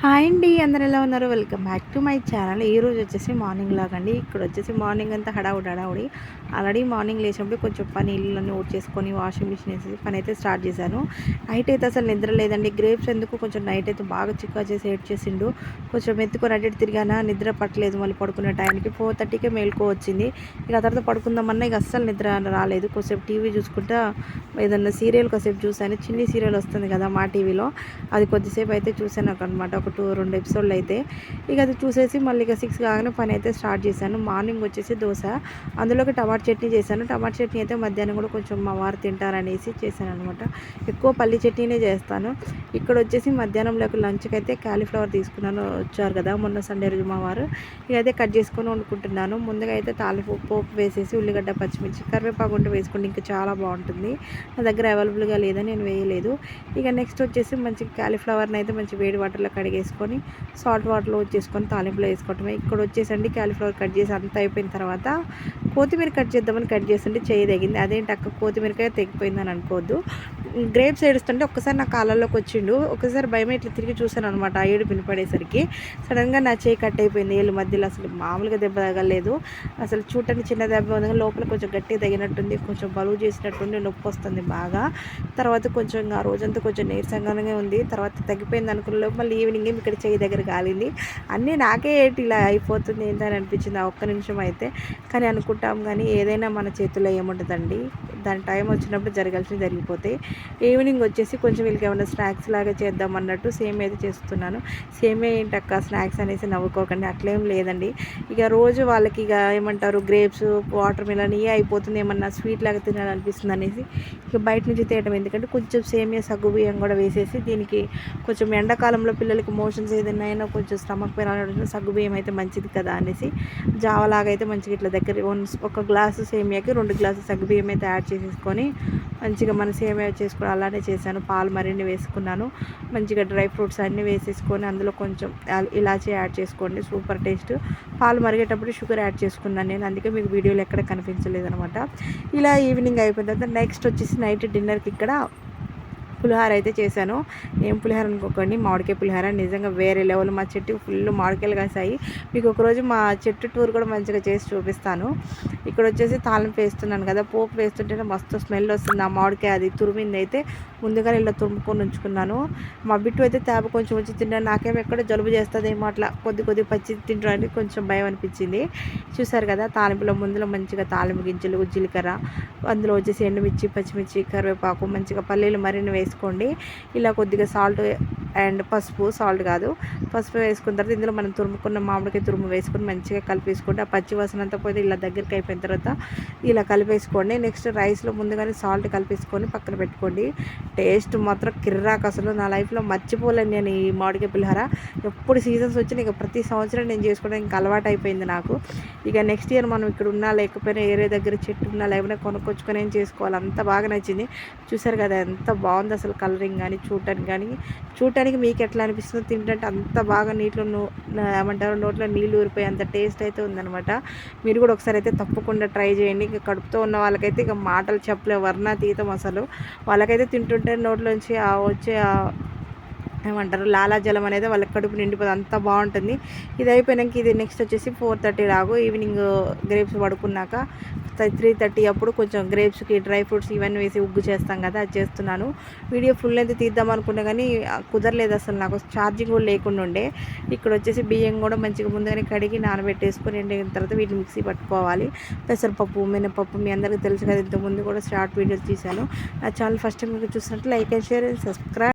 Hi అండి, అందరు ఎలా ఉన్నారు? Welcome back to my channel. ఈరోజు వచ్చేసి మార్నింగ్ లాగండి. ఇక్కడ వచ్చేసి మార్నింగ్ అంతా హడావుడి. ఆల్రెడీ మార్నింగ్ లేచినప్పుడు కొంచెం పని ఇల్లులన్నీ చేసుకొని వాషింగ్ మిషన్ వేసేసి పని అయితే స్టార్ట్ చేశాను. నైట్ అయితే అసలు నిద్ర లేదండి. గ్రేప్స్ ఎందుకు కొంచెం నైట్ అయితే బాగా చిక్కా చేసి ఏడ్ చేసిండు. కొంచెం ఎత్తుకొని అటు తిరిగానా, నిద్ర పట్టలేదు. మళ్ళీ పడుకునే టైంకి 4:30కే మేలుకో వచ్చింది. ఇక తర్వాత పడుకుందామన్నా ఇక అస్సలు నిద్ర రాలేదు. కొంచెం టీవీ చూసుకుంటా ఏదన్నా సీరియల్ కాసేపు చూశాను. చిన్ని సీరియల్ వస్తుంది కదా మా టీవీలో, అది కొద్దిసేపు అయితే చూశాను అనమాట. ఒక 2 ఎపిసోడ్లు అయితే ఇక అది చూసేసి మళ్ళీ ఇక 6 కాగానే పని అయితే స్టార్ట్ చేశాను. మార్నింగ్ వచ్చేసి దోశ, అందులోకి టమాటా చట్నీ చేశాను. టమాటా చట్నీ అయితే మధ్యాహ్నం కూడా కొంచెం మా వారు తింటారనేసి చేశాను అనమాట. ఎక్కువ పల్లి చట్నీనే చేస్తాను. ఇక్కడ వచ్చేసి మధ్యాహ్నంలోకి లంచ్కి అయితే క్యాలీఫ్లవర్ తీసుకున్నాను. వచ్చారు కదా మొన్న సండే రోజు మా వారు. ఇదైతే కట్ చేసుకొని వండుకుంటున్నాను. ముందుగా అయితే పోపు వేసేసి ఉల్లిగడ్డ, పచ్చిమిర్చి, కరివేపాకు ఉంటే వేసుకుంటే ఇంకా చాలా బాగుంటుంది. నా దగ్గర అవైలబుల్గా లేదని నేను వేయలేదు. ఇక నెక్స్ట్ వచ్చేసి మంచి క్యాలీఫ్లవర్ని అయితే మంచి వేడి వాటర్లో కడిగేసుకొని సాల్ట్ వాటర్లో వచ్చేసుకొని తాలింపులో వేసుకోవటమే. ఇక్కడ వచ్చేసండి క్యాలీఫ్లవర్ కట్ చేసి అంతా అయిపోయిన తర్వాత కొత్తిమీర కట్ చేద్దామని కట్ చేస్తుంటే చేయి తెగింది. అదేంటి అక్క కొత్తిమీరకాయ తెగిపోయిందని అనుకోవద్దు. గ్రేప్స్ ఏడుస్తుంటే ఒక్కసారి నా కాళ్ళలోకి వచ్చిండు. ఒకసారి భయం ఇట్లా తిరిగి చూశాను అనమాట. ఆ ఏడు వినపడేసరికి సడన్గా నా చేయి కట్ అయిపోయింది. ఏళ్ళు మధ్యలో అసలు మామూలుగా దెబ్బ తగలేదు. అసలు చూడటానికి చిన్న దెబ్బ ఉంది, లోపల కొంచెం గట్టిగా తగినట్టుంది, కొంచెం బలువు చేసినట్టుంది, నొప్పి వస్తుంది బాగా. తర్వాత కొంచెం ఆ రోజంతా కొంచెం నీరసంగానే ఉంది. తర్వాత తగ్గిపోయింది అనుకున్న లోపు మళ్ళీ ఈవినింగ్ ఇక్కడ చేయి దగ్గర కాలింది. అన్నీ నాకే ఏంటి ఇలా అయిపోతుంది ఏంటని అనిపించింది ఆ ఒక్క నిమిషం అయితే. కానీ అనుకుంటాం కానీ ఏదైనా మన చేతుల్లో ఏముంటుందండి. దాని టైం వచ్చినప్పుడు జరగాల్సింది జరిగిపోతాయి. ఈవినింగ్ వచ్చేసి కొంచెం వీళ్ళకి ఏమైనా స్నాక్స్ లాగా చేద్దాం అన్నట్టు సేమ్ అయితే చేస్తున్నాను. సేమే ఏంటక్క స్నాక్స్ అనేసి నవ్వుకోకండి, అట్లేం లేదండి. ఇక రోజు వాళ్ళకి ఇక ఏమంటారు గ్రేప్స్, వాటర్ మిలన్ ఇవే అయిపోతుంది. ఏమన్నా స్వీట్ లాగా తినాలనిపిస్తుంది అనేసి ఇక బయట నుంచి తేయడం. ఎందుకంటే కొంచెం సేమియా సగ్గు బియ్యం కూడా వేసేసి దీనికి కొంచెం ఎండాకాలంలో పిల్లలకి మోషన్స్ ఏదైనా అయినా కొంచెం స్టమక్ పెయిన్ సగ్గు బియ్యం అయితే మంచిది కదా అనేసి జావలాగా అయితే మంచిగా ఇట్లా దగ్గర ఒక గ్లాసు సేమియాకి 2 గ్లాసులు సగ్గు బియ్యం అయితే యాడ్ చేసేసుకొని మంచిగా మన సేమియా చేసుకుని అలానే చేశాను. పాలు మరిన్ని వేసుకున్నాను. మంచిగా డ్రై ఫ్రూట్స్ అన్నీ వేసేసుకొని అందులో కొంచెం ఇలాచీ యాడ్ చేసుకోండి, సూపర్ టేస్ట్. పాలు మరిగేటప్పుడు షుగర్ యాడ్ చేసుకున్నాను నేను, అందుకే మీకు వీడియోలో ఎక్కడ కనిపించలేదు అనమాట. ఇలా ఈవినింగ్ అయిపోయిన తర్వాత నెక్స్ట్ వచ్చేసి నైట్ డిన్నర్కి ఇక్కడ పులిహోర అయితే చేశాను. ఏం పులిహోర అనుకోకండి, మామిడికాయ పులిహోర. నిజంగా వేరే లెవెల్. మా చెట్టు ఫుల్ మామిడికాయలు కాసాయి. మీకు ఒకరోజు మా చెట్టు టూర్ కూడా మంచిగా చేసి చూపిస్తాను. ఇక్కడ వచ్చేసి తాలింపు వేస్తున్నాను కదా, పోపు వేస్తుంటేనే మస్తు స్మెల్ వస్తుంది. ఆ మామిడికాయ అది తురిమింది అయితే ముందుగానే ఇలా తురుముకొని ఉంచుకున్నాను. మా బిట్టు అయితే తేప కొంచెం వచ్చి తింటాను. నాకేమో ఎక్కడ జలుబు చేస్తుందేమో అట్లా కొద్ది పచ్చి తింటానికి కొంచెం భయం అనిపించింది. చూసారు కదా తాలింపులో ముందులో మంచిగా తాలింపు గింజలు, జీలకర్ర, అందులో వచ్చేసి ఎండుమిర్చి, పచ్చిమిర్చి, కరివేపాకు, మంచిగా పల్లీలు మరిన్ని వేసుకోండి. ఇలా కొద్దిగా సాల్ట్ అండ్ పసుపు, సాల్ట్ కాదు పసుపు వేసుకున్న తర్వాత ఇందులో మనం తురుముకున్న మామిడికాయ తురుము వేసుకొని మంచిగా కలిపేసుకోండి. ఆ పచ్చి వాసన అంతా పోతే ఇలా దగ్గరికి అయిపోయిన తర్వాత ఇలా కలిపేసుకోండి. నెక్స్ట్ రైస్లో ముందుగానే సాల్ట్ కలిపేసుకొని పక్కన పెట్టుకోండి. టేస్ట్ మాత్రం కిర్రాక్. అసలు నా లైఫ్లో మర్చిపోలేను నేను ఈ మామిడికాయ పులిహోర. ఎప్పుడు సీజన్స్ వచ్చినా ఇక ప్రతి సంవత్సరం నేను చేసుకోవడం ఇంకా అలవాటు అయిపోయింది నాకు. ఇక నెక్స్ట్ ఇయర్ మనం ఇక్కడ ఉన్నా లేకపోయినా ఏరే దగ్గర చెట్టు ఉన్నా లేకపోయినా కొనుక్కొచ్చుకొని ఏం చేసుకోవాలి. అంత బాగా నచ్చింది. చూసారు కదా ఎంత బాగుంది అసలు, కలరింగ్ కానీ చూడటానికి మీకు ఎట్లా అనిపిస్తుందో, తింటుంటే అంత బాగా నీటిలో ఏమంటారు నోట్లో నీళ్ళు ఊరిపోయి అంత టేస్ట్ అయితే ఉందనమాట. మీరు కూడా ఒకసారి అయితే తప్పకుండా ట్రై చేయండి. ఇక కడుపుతో ఉన్న వాళ్ళకైతే ఇక మాటలు చెప్పలే, వర్ణాతీతం అసలు. వాళ్ళకైతే తింటుంటే నోట్లోంచి వచ్చే ఏమంటారు లాలాజలం అనేది వాళ్ళకి కడుపు నిండిపోతుంది, అంత బాగుంటుంది. ఇది అయిపోయినాక ఇది నెక్స్ట్ వచ్చేసి 4:30 రాగు ఈవినింగ్ గ్రేప్స్ పడుకున్నాక 3:30 అప్పుడు కొంచెం గ్రేప్స్కి డ్రై ఫ్రూట్స్ ఇవన్నీ వేసి ఉగ్గు చేస్తాం కదా, అది చేస్తున్నాను. వీడియో ఫుల్ అయితే తీద్దాం అనుకున్నా కానీ కుదరలేదు అసలు, నాకు ఛార్జింగ్ కూడా లేకుండా ఉండే. ఇక్కడ వచ్చేసి బియ్యం కూడా మంచిగా ముందుగానే కడిగి నానబెట్టేసుకొని ఎండిన తర్వాత వీటిని మిక్సీ పట్టుకోవాలి. పెసరపప్పు, మినపప్పు మీ అందరికీ తెలుసు కదా, ఇంతకుముందు కూడా షార్ట్ వీడియోస్ తీశాను. నా ఛానల్ ఫస్ట్ టైం మీకు చూసినట్లు like and share and subscribe.